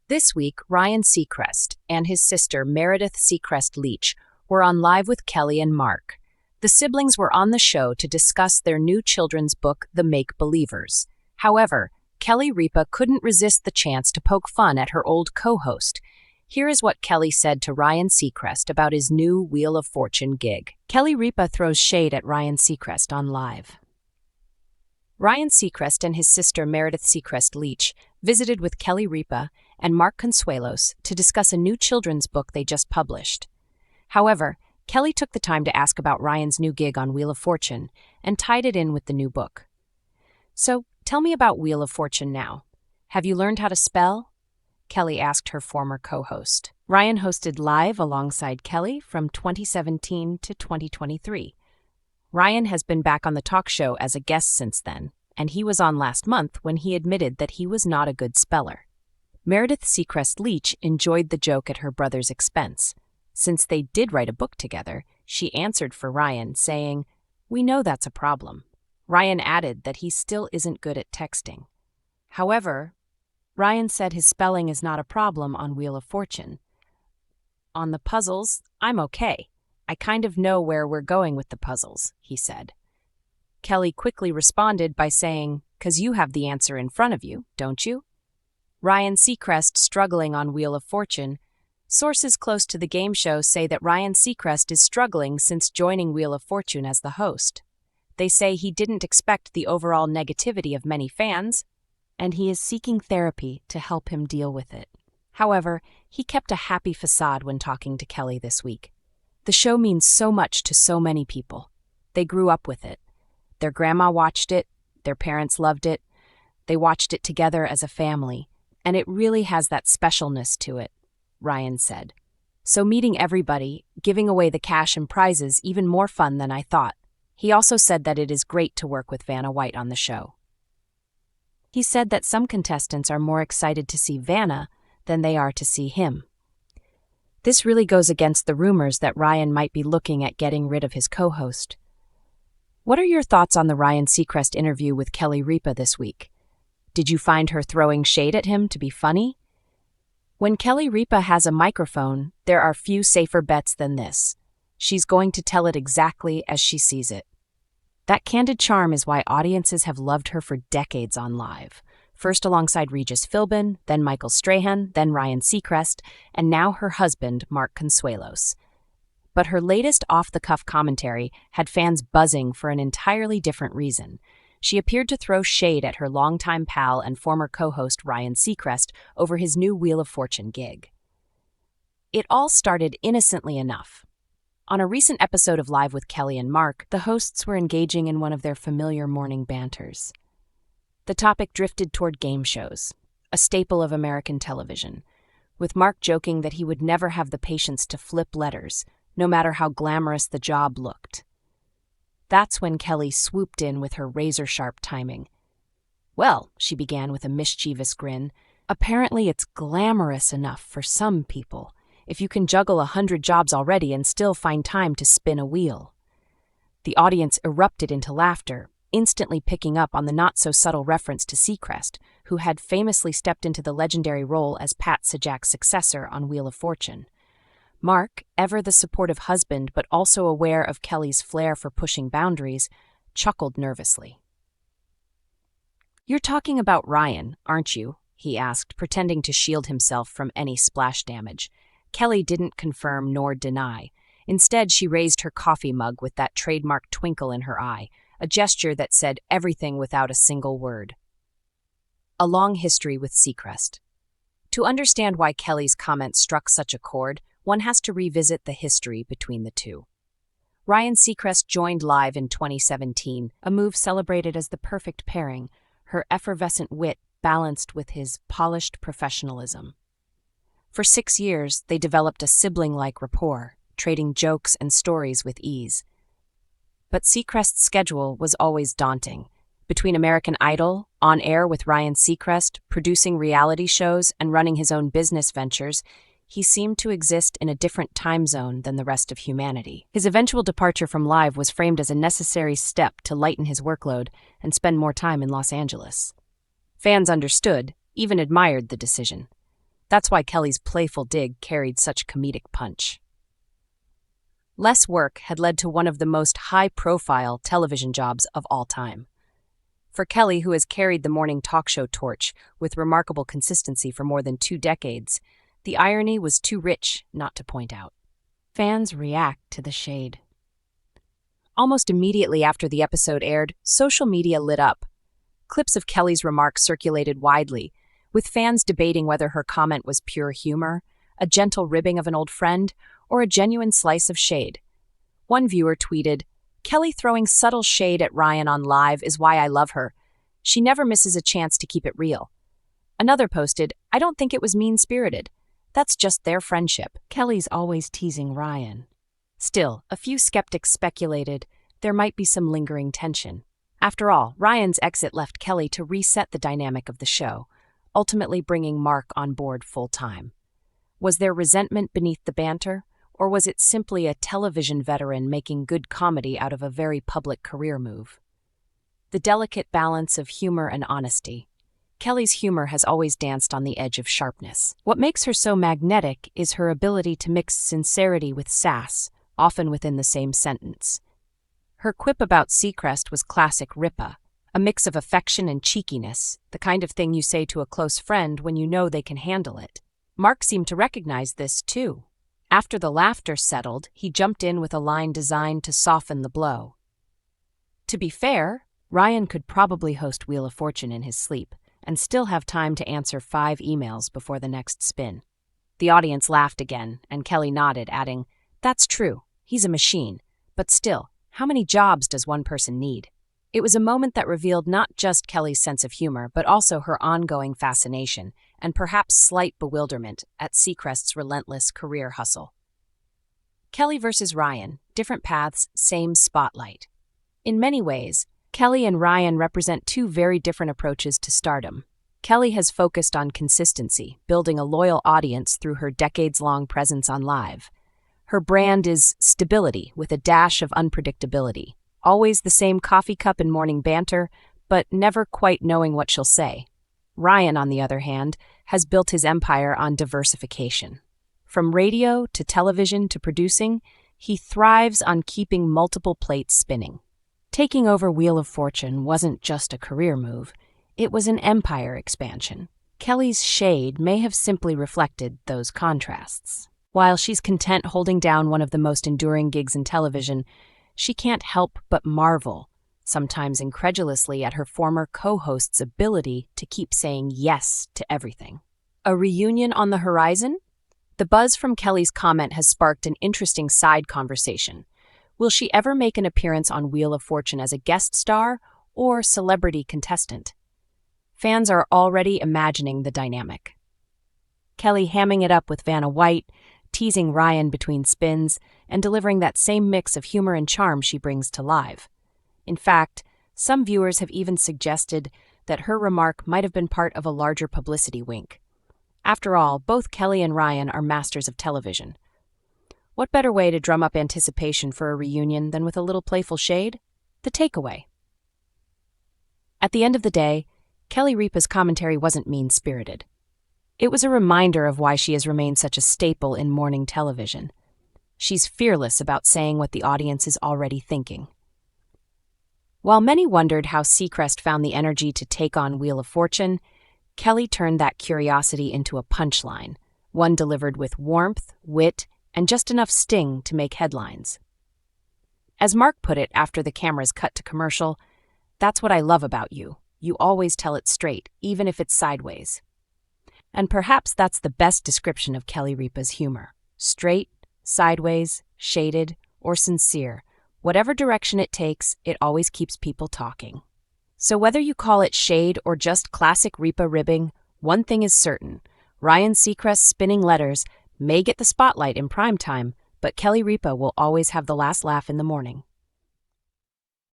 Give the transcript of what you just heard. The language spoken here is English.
This week, Ryan Seacrest and his sister Meredith Seacrest Leach were on Live with Kelly and Mark. The siblings were on the show to discuss their new children's book, The Make-Believers. However, Kelly Ripa couldn't resist the chance to poke fun at her old co-host. Here is what Kelly said to Ryan Seacrest about his new Wheel of Fortune gig. Kelly Ripa throws shade at Ryan Seacrest on Live. Ryan Seacrest and his sister Meredith Seacrest Leach visited with Kelly Ripa and Mark Consuelos to discuss a new children's book they just published. However, Kelly took the time to ask about Ryan's new gig on Wheel of Fortune and tied it in with the new book. "So, tell me about Wheel of Fortune now. Have you learned how to spell?" Kelly asked her former co-host. Ryan hosted Live alongside Kelly from 2017 to 2023. Ryan has been back on the talk show as a guest since then, and he was on last month when he admitted that he was not a good speller. Meredith Seacrest Leach enjoyed the joke at her brother's expense. Since they did write a book together, she answered for Ryan, saying, "We know that's a problem." Ryan added that he still isn't good at texting. However, Ryan said his spelling is not a problem on Wheel of Fortune. "On the puzzles, I'm okay. I kind of know where we're going with the puzzles," he said. Kelly quickly responded by saying, "'Cause you have the answer in front of you, don't you?" Ryan Seacrest struggling on Wheel of Fortune. Sources close to the game show say that Ryan Seacrest is struggling since joining Wheel of Fortune as the host. They say he didn't expect the overall negativity of many fans, and he is seeking therapy to help him deal with it. However, he kept a happy facade when talking to Kelly this week. "The show means so much to so many people. They grew up with it. Their grandma watched it, their parents loved it, they watched it together as a family, and it really has that specialness to it," Ryan said. "So meeting everybody, giving away the cash and prizes, even more fun than I thought." He also said that it is great to work with Vanna White on the show. He said that some contestants are more excited to see Vanna than they are to see him. This really goes against the rumors that Ryan might be looking at getting rid of his co-host. What are your thoughts on the Ryan Seacrest interview with Kelly Ripa this week? Did you find her throwing shade at him to be funny? When Kelly Ripa has a microphone, there are few safer bets than this. She's going to tell it exactly as she sees it. That candid charm is why audiences have loved her for decades on Live. First alongside Regis Philbin, then Michael Strahan, then Ryan Seacrest, and now her husband, Mark Consuelos. But her latest off-the-cuff commentary had fans buzzing for an entirely different reason. She appeared to throw shade at her longtime pal and former co-host Ryan Seacrest over his new Wheel of Fortune gig. It all started innocently enough. On a recent episode of Live with Kelly and Mark, the hosts were engaging in one of their familiar morning banters. The topic drifted toward game shows, a staple of American television, with Mark joking that he would never have the patience to flip letters, no matter how glamorous the job looked. That's when Kelly swooped in with her razor-sharp timing. "Well," she began with a mischievous grin, "apparently it's glamorous enough for some people, if you can juggle 100 jobs already and still find time to spin a wheel." The audience erupted into laughter, instantly picking up on the not-so-subtle reference to Seacrest, who had famously stepped into the legendary role as Pat Sajak's successor on Wheel of Fortune. Mark, ever the supportive husband but also aware of Kelly's flair for pushing boundaries, chuckled nervously. "You're talking about Ryan, aren't you?" he asked, pretending to shield himself from any splash damage. Kelly didn't confirm nor deny. Instead, she raised her coffee mug with that trademark twinkle in her eye, a gesture that said everything without a single word. A long history with Seacrest. To understand why Kelly's comment struck such a chord, one has to revisit the history between the two. Ryan Seacrest joined Live in 2017, a move celebrated as the perfect pairing, her effervescent wit balanced with his polished professionalism. For 6 years, they developed a sibling-like rapport, trading jokes and stories with ease. But Seacrest's schedule was always daunting. Between American Idol, on air with Ryan Seacrest, producing reality shows, and running his own business ventures, he seemed to exist in a different time zone than the rest of humanity. His eventual departure from Live was framed as a necessary step to lighten his workload and spend more time in Los Angeles. Fans understood, even admired the decision. That's why Kelly's playful dig carried such comedic punch. Less work had led to one of the most high-profile television jobs of all time. For Kelly, who has carried the morning talk show torch with remarkable consistency for more than 2 decades, the irony was too rich not to point out. Fans react to the shade. Almost immediately after the episode aired, social media lit up. Clips of Kelly's remarks circulated widely, with fans debating whether her comment was pure humor, a gentle ribbing of an old friend, or a genuine slice of shade. One viewer tweeted, "Kelly throwing subtle shade at Ryan on live is why I love her. She never misses a chance to keep it real." Another posted, "I don't think it was mean-spirited. That's just their friendship. Kelly's always teasing Ryan." Still, a few skeptics speculated there might be some lingering tension. After all, Ryan's exit left Kelly to reset the dynamic of the show, ultimately bringing Mark on board full-time. Was there resentment beneath the banter, or was it simply a television veteran making good comedy out of a very public career move? The delicate balance of humor and honesty. Kelly's humor has always danced on the edge of sharpness. What makes her so magnetic is her ability to mix sincerity with sass, often within the same sentence. Her quip about Seacrest was classic Ripa, a mix of affection and cheekiness, the kind of thing you say to a close friend when you know they can handle it. Mark seemed to recognize this, too. After the laughter settled, he jumped in with a line designed to soften the blow. To be fair, Ryan could probably host Wheel of Fortune in his sleep and still have time to answer 5 emails before the next spin. The audience laughed again, and Kelly nodded, adding, "That's true, he's a machine, but still, how many jobs does one person need?" It was a moment that revealed not just Kelly's sense of humor, but also her ongoing fascination and perhaps slight bewilderment at Seacrest's relentless career hustle. Kelly versus Ryan, different paths, same spotlight. In many ways, Kelly and Ryan represent 2 very different approaches to stardom. Kelly has focused on consistency, building a loyal audience through her decades-long presence on live. Her brand is stability with a dash of unpredictability. Always the same coffee cup and morning banter, but never quite knowing what she'll say. Ryan, on the other hand, has built his empire on diversification. From radio to television to producing, he thrives on keeping multiple plates spinning. Taking over Wheel of Fortune wasn't just a career move, it was an empire expansion. Kelly's shade may have simply reflected those contrasts. While she's content holding down one of the most enduring gigs in television, she can't help but marvel, sometimes incredulously, at her former co-host's ability to keep saying yes to everything. A reunion on the horizon? The buzz from Kelly's comment has sparked an interesting side conversation. Will she ever make an appearance on Wheel of Fortune as a guest star or celebrity contestant? Fans are already imagining the dynamic. Kelly hamming it up with Vanna White, teasing Ryan between spins, and delivering that same mix of humor and charm she brings to live. In fact, some viewers have even suggested that her remark might have been part of a larger publicity wink. After all, both Kelly and Ryan are masters of television. What better way to drum up anticipation for a reunion than with a little playful shade? The takeaway. At the end of the day, Kelly Ripa's commentary wasn't mean-spirited. It was a reminder of why she has remained such a staple in morning television. She's fearless about saying what the audience is already thinking. While many wondered how Seacrest found the energy to take on Wheel of Fortune, Kelly turned that curiosity into a punchline, one delivered with warmth, wit, and just enough sting to make headlines. As Mark put it after the cameras cut to commercial, "That's what I love about you. You always tell it straight, even if it's sideways." And perhaps that's the best description of Kelly Ripa's humor. Straight, sideways, shaded, or sincere. Whatever direction it takes, it always keeps people talking. So whether you call it shade or just classic Ripa ribbing, one thing is certain. Ryan Seacrest's spinning letters may get the spotlight in prime time, but Kelly Ripa will always have the last laugh in the morning.